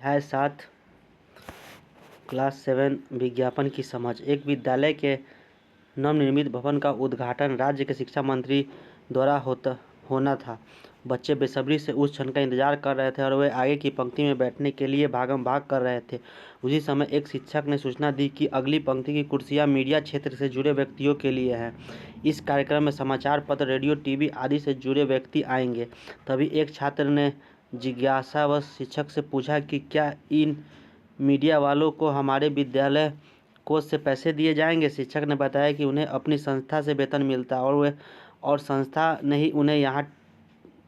अध्याय 7 क्लास 7 विज्ञापन की समझ। एक विद्यालय के नवनिर्मित भवन का उद्घाटन राज्य के शिक्षा मंत्री द्वारा होना था। बच्चे बेसब्री से उस क्षण का इंतजार कर रहे थे और वे आगे की पंक्ति में बैठने के लिए भागम भाग कर रहे थे। उसी समय एक शिक्षक ने सूचना दी कि अगली पंक्ति की कुर्सियां मीडिया क्षेत्र से जुड़े व्यक्तियों के लिए हैं। इस कार्यक्रम में समाचार पत्र, रेडियो, टीवी आदि से जुड़े व्यक्ति आएंगे। तभी एक छात्र ने जिज्ञासावश शिक्षक से पूछा कि क्या इन मीडिया वालों को हमारे विद्यालय कोष से पैसे दिए जाएंगे। शिक्षक ने बताया कि उन्हें अपनी संस्था से वेतन मिलता है और संस्था ने ही उन्हें यहाँ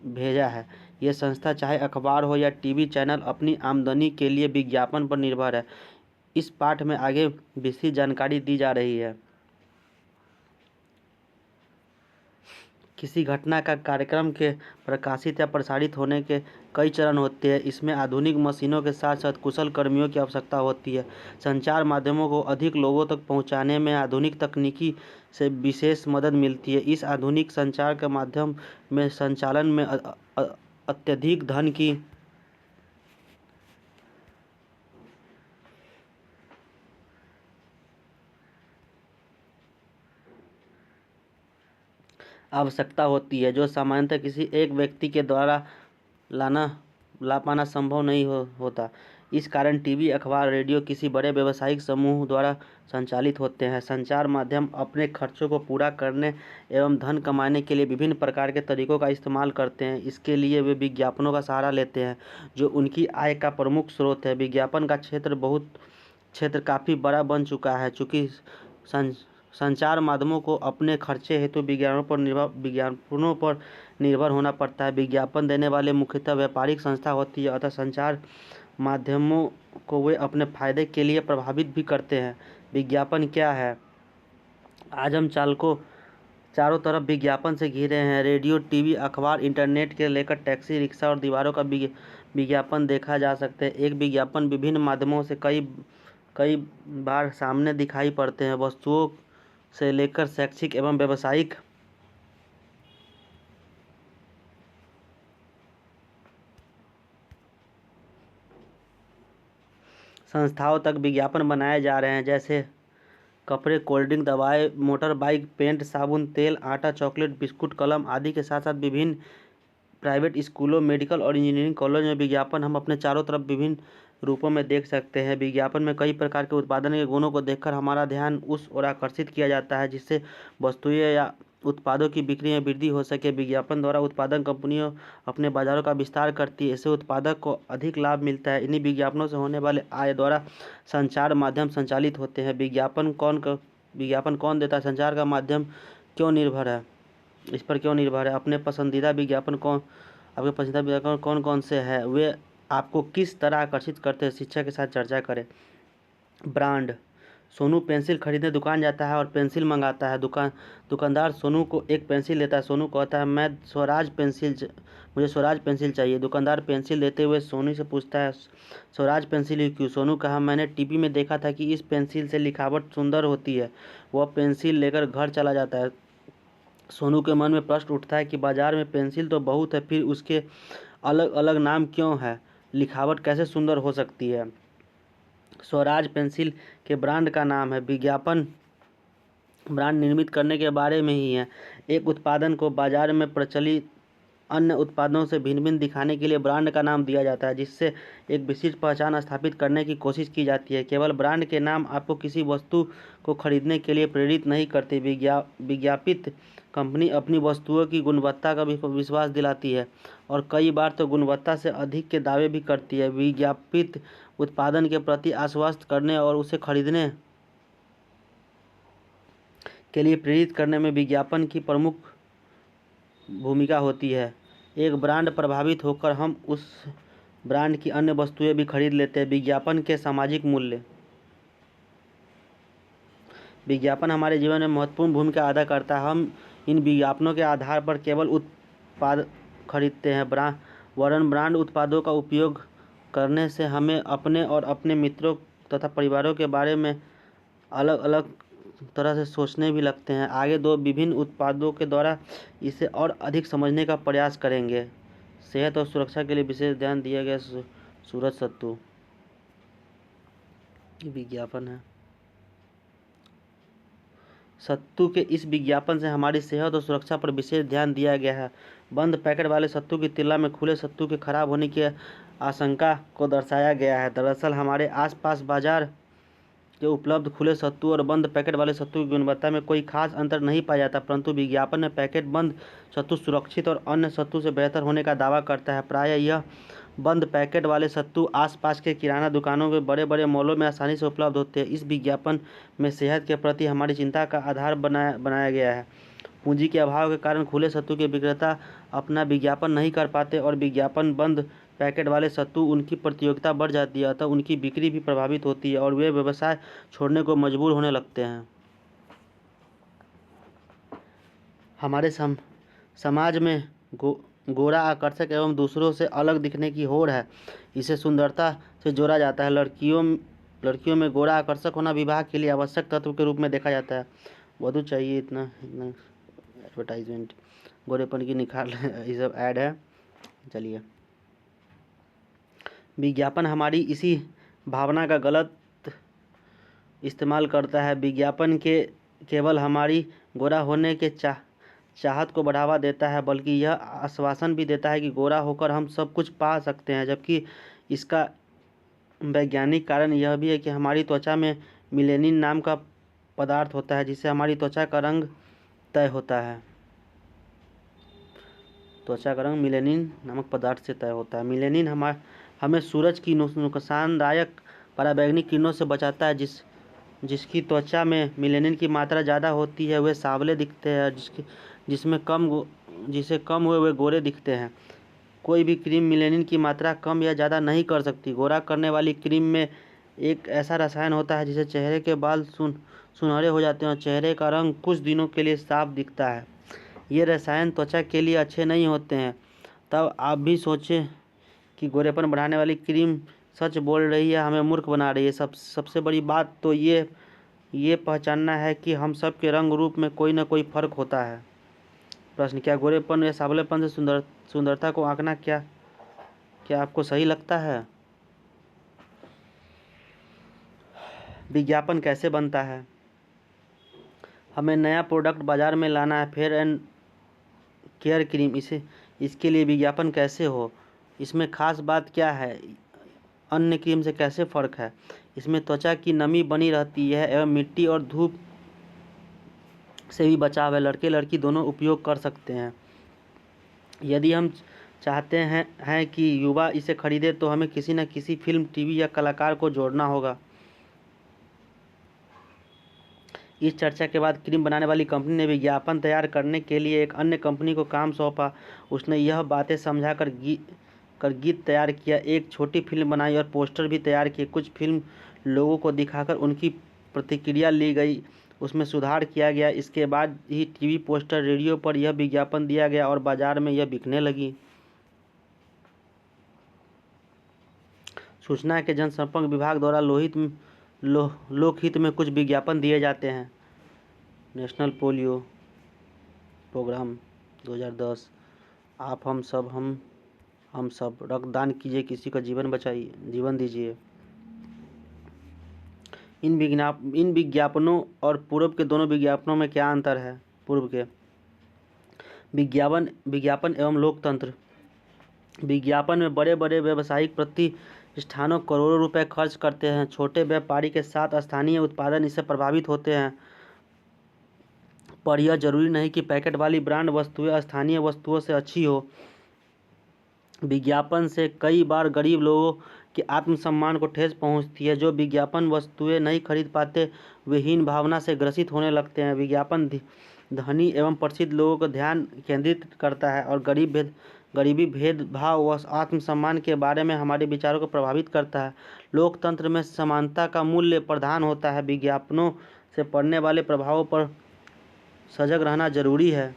भेजा है। ये संस्था चाहे अखबार हो या टीवी चैनल अपनी आमदनी के लिए विज्ञापन पर निर्भर है। इस पाठ में आगे विस्तृत जानकारी दी जा रही है। किसी घटना का कार्यक्रम के प्रकाशित या प्रसारित होने के कई चरण होते हैं। इसमें आधुनिक मशीनों के साथ साथ कुशल कर्मियों की आवश्यकता होती है। संचार माध्यमों को अधिक लोगों तक पहुंचाने में आधुनिक तकनीकी से विशेष मदद मिलती है। इस आधुनिक संचार के माध्यम में संचालन में अत्यधिक धन की आवश्यकता होती है, जो सामान्यतः किसी एक व्यक्ति के द्वारा ला पाना संभव नहीं होता। इस कारण टीवी, अखबार, रेडियो किसी बड़े व्यावसायिक समूह द्वारा संचालित होते हैं। संचार माध्यम अपने खर्चों को पूरा करने एवं धन कमाने के लिए विभिन्न प्रकार के तरीकों का इस्तेमाल करते हैं। इसके लिए वे विज्ञापनों का सहारा लेते हैं, जो उनकी आय का प्रमुख स्रोत है। विज्ञापन का क्षेत्र काफ़ी बड़ा बन चुका है। चूँकि संचार माध्यमों को अपने खर्चे हेतु विज्ञापनों पर निर्भर होना पड़ता है। विज्ञापन देने वाले मुख्यतः व्यापारिक संस्था होती है, अतः संचार माध्यमों को वे अपने फायदे के लिए प्रभावित भी करते हैं। विज्ञापन क्या है? आज हम चारों तरफ विज्ञापन से घिरे हैं। रेडियो, टीवी, अखबार, इंटरनेट के लेकर टैक्सी, रिक्शा और दीवारों का विज्ञापन देखा जा सकता है। एक विज्ञापन विभिन्न माध्यमों से कई बार सामने दिखाई पड़ते हैं। वस्तुओं से लेकर शैक्षिक एवं व्यावसायिक संस्थाओं तक विज्ञापन बनाए जा रहे हैं, जैसे कपड़े, कोल्ड ड्रिंक, दवाएं, मोटर बाइक, पेंट, साबुन, तेल, आटा, चॉकलेट, बिस्कुट, कलम आदि के साथ साथ विभिन्न प्राइवेट स्कूलों, मेडिकल और इंजीनियरिंग कॉलेज में विज्ञापन हम अपने चारों तरफ विभिन्न रूपों में देख सकते हैं। विज्ञापन में कई प्रकार के उत्पादन के गुणों को देखकर हमारा ध्यान उस ओर आकर्षित किया जाता है, जिससे वस्तुएं या उत्पादों की बिक्री में वृद्धि हो सके। विज्ञापन द्वारा उत्पादन कंपनियों अपने बाजारों का विस्तार करती है। इससे उत्पादक को अधिक लाभ मिलता है। इन्हीं विज्ञापनों से होने वाले आय द्वारा संचार माध्यम संचालित होते हैं। विज्ञापन कौन देता है? संचार का माध्यम क्यों निर्भर है? इस पर क्यों निर्भर है? आपके पसंदीदा विज्ञापन कौन कौन से हैं? वे आपको किस तरह आकर्षित करते हैं? शिक्षक के साथ चर्चा करें। ब्रांड। सोनू पेंसिल खरीदने दुकान जाता है और पेंसिल मंगाता है। दुकानदार सोनू को एक पेंसिल देता है। सोनू कहता है मुझे स्वराज पेंसिल चाहिए। दुकानदार पेंसिल देते हुए सोनू से पूछता है, स्वराज पेंसिल ही क्यों? सोनू कहा, मैंने टीवी में देखा था कि इस पेंसिल से लिखावट सुंदर होती है। वह पेंसिल लेकर घर चला जाता है। सोनू के मन में प्रश्न उठता है कि बाजार में पेंसिल तो बहुत है, फिर उसके अलग अलग नाम क्यों है? लिखावट कैसे सुंदर हो सकती है? स्वराज पेंसिल के ब्रांड का नाम है। विज्ञापन ब्रांड निर्मित करने के बारे में ही है। एक उत्पादन को बाजार में प्रचलित अन्य उत्पादों से भिन्न दिखाने के लिए ब्रांड का नाम दिया जाता है, जिससे एक विशिष्ट पहचान स्थापित करने की कोशिश की जाती है। केवल ब्रांड के नाम आपको किसी वस्तु को खरीदने के लिए प्रेरित नहीं करते। विज्ञापित कंपनी अपनी वस्तुओं की गुणवत्ता का विश्वास दिलाती है और कई बार तो गुणवत्ता से अधिक के दावे भी करती है। विज्ञापित उत्पादन के प्रति आश्वस्त करने और उसे खरीदने के लिए प्रेरित करने में विज्ञापन की प्रमुख भूमिका होती है। एक ब्रांड प्रभावित होकर हम उस ब्रांड की अन्य वस्तुएं भी खरीद लेते हैं। विज्ञापन के सामाजिक मूल्य। विज्ञापन हमारे जीवन में महत्वपूर्ण भूमिका अदा करता है। हम इन विज्ञापनों के आधार पर केवल उत्पाद खरीदते हैं, वरन ब्रांड उत्पादों का उपयोग करने से हमें अपने और अपने मित्रों तथा परिवारों के बारे में अलग अलग तरह से सोचने भी लगते हैं। आगे दो विभिन्न उत्पादों के द्वारा इसे और अधिक समझने का प्रयास करेंगे। सेहत और सुरक्षा के लिए विशेष ध्यान दिया गया। सूरज सत्तू। विज्ञापन है। सत्तू के इस विज्ञापन से हमारी सेहत और सुरक्षा पर विशेष ध्यान दिया गया है। बंद पैकेट वाले सत्तू की तुलना में खुले सत्तू के खराब होने की आशंका को दर्शाया गया है। दरअसल हमारे आसपास बाजार के उपलब्ध खुले सत्तू और बंद पैकेट वाले सत्तू की गुणवत्ता में कोई खास अंतर नहीं पाया जाता, परंतु विज्ञापन में पैकेट बंद सत्तू सुरक्षित और अन्य सत्तू से बेहतर होने का दावा करता है। प्रायः यह बंद पैकेट वाले सत्तू आसपास के किराना दुकानों के बड़े बड़े मॉलों में आसानी से उपलब्ध होते हैं। इस विज्ञापन में सेहत के प्रति हमारी चिंता का आधार बनाया गया है। पूंजी के अभाव के कारण खुले सत्तू के विक्रेता अपना विज्ञापन नहीं कर पाते और विज्ञापन बंद पैकेट वाले सत्तू उनकी प्रतियोगिता बढ़ जाती है, अतः उनकी बिक्री भी प्रभावित होती है और वे व्यवसाय छोड़ने को मजबूर होने लगते हैं। हमारे समाज में गोरा आकर्षक एवं दूसरों से अलग दिखने की होड़ है। इसे सुंदरता से जोड़ा जाता है। लड़कियों में गोरा आकर्षक होना विवाह के लिए आवश्यक तत्व के रूप में देखा जाता है। वधू चाहिए इतना एडवर्टाइजमेंट, गोरेपन की निखार, ये सब ऐड है। चलिए, विज्ञापन हमारी इसी भावना का गलत इस्तेमाल करता है। विज्ञापन के केवल हमारी गोरा होने के चाहत को बढ़ावा देता है, बल्कि यह आश्वासन भी देता है कि गोरा होकर हम सब कुछ पा सकते हैं, जबकि इसका वैज्ञानिक कारण यह भी है कि हमारी त्वचा में मेलेनिन नाम का पदार्थ होता है, जिससे हमारी त्वचा का रंग तय होता है। त्वचा का रंग मेलेनिन नामक पदार्थ से तय होता है। मेलेनिन हमें सूरज की नुकसानदायक पराबैंगनी किरणों से बचाता है। जिसकी त्वचा में मेलेनिन की मात्रा ज़्यादा होती है वे सांवले दिखते हैं, जिसे कम हुए वे गोरे दिखते हैं। कोई भी क्रीम मेलेनिन की मात्रा कम या ज़्यादा नहीं कर सकती। गोरा करने वाली क्रीम में एक ऐसा रसायन होता है जिससे चेहरे के बाल सुनहरे हो जाते हैं और चेहरे का रंग कुछ दिनों के लिए साफ दिखता है। ये रसायन त्वचा के लिए अच्छे नहीं होते हैं। तब आप भी सोचें कि गोरेपन बढ़ाने वाली क्रीम सच बोल रही है, हमें मूर्ख बना रही है। सबसे बड़ी बात तो ये पहचानना है कि हम सब के रंग रूप में कोई ना कोई फर्क होता है। प्रश्न, क्या गोरेपन या सांवलेपन से सुंदरता को आंकना क्या आपको सही लगता है? विज्ञापन कैसे बनता है? हमें नया प्रोडक्ट बाजार में लाना है, फेयर एंड केयर क्रीम, इसके लिए विज्ञापन कैसे हो? इसमें खास बात क्या है? अन्य क्रीम से कैसे फ़र्क है? इसमें त्वचा की नमी बनी रहती है एवं मिट्टी और धूप से भी बचाव है। लड़के लड़की दोनों उपयोग कर सकते हैं। यदि हम चाहते हैं कि युवा इसे खरीदे तो हमें किसी न किसी फिल्म, टीवी या कलाकार को जोड़ना होगा। इस चर्चा के बाद क्रीम बनाने वाली कंपनी ने विज्ञापन तैयार करने के लिए एक अन्य कंपनी को काम सौंपा। उसने यह बातें समझाकर गीत तैयार किया, एक छोटी फिल्म बनाई और पोस्टर भी तैयार किए। कुछ फिल्म लोगों को दिखाकर उनकी प्रतिक्रिया ली गई, उसमें सुधार किया गया। इसके बाद ही टीवी, पोस्टर, रेडियो पर यह विज्ञापन दिया गया और बाजार में यह बिकने लगी। सूचना के जनसंपर्क विभाग द्वारा लोकहित में कुछ विज्ञापन दिए जाते हैं। नेशनल पोलियो प्रोग्राम 2010, आप हम सब, रक्तदान कीजिए, किसी का जीवन बचाइए, जीवन दीजिए। इन विज्ञापनों और पूर्व के दोनों विज्ञापनों में क्या अंतर है? पूर्व के विज्ञापन एवं लोकतंत्र। विज्ञापन में बड़े बड़े व्यावसायिक प्रतिष्ठानों करोड़ों रुपए खर्च करते हैं। छोटे व्यापारी के साथ स्थानीय उत्पादन इससे प्रभावित होते हैं, पर यह जरूरी नहीं कि पैकेट वाली ब्रांड वस्तुएं स्थानीय वस्तुओं से अच्छी हो। विज्ञापन से कई बार गरीब लोगों के आत्मसम्मान को ठेस पहुंचती है। जो विज्ञापन वस्तुएं नहीं खरीद पाते वे हीन भावना से ग्रसित होने लगते हैं। विज्ञापन धनी एवं प्रसिद्ध लोगों को ध्यान केंद्रित करता है और गरीबी, भेदभाव व आत्मसम्मान के बारे में हमारे विचारों को प्रभावित करता है। लोकतंत्र में समानता का मूल्य प्रधान होता है। विज्ञापनों से पड़ने वाले प्रभावों पर सजग रहना जरूरी है।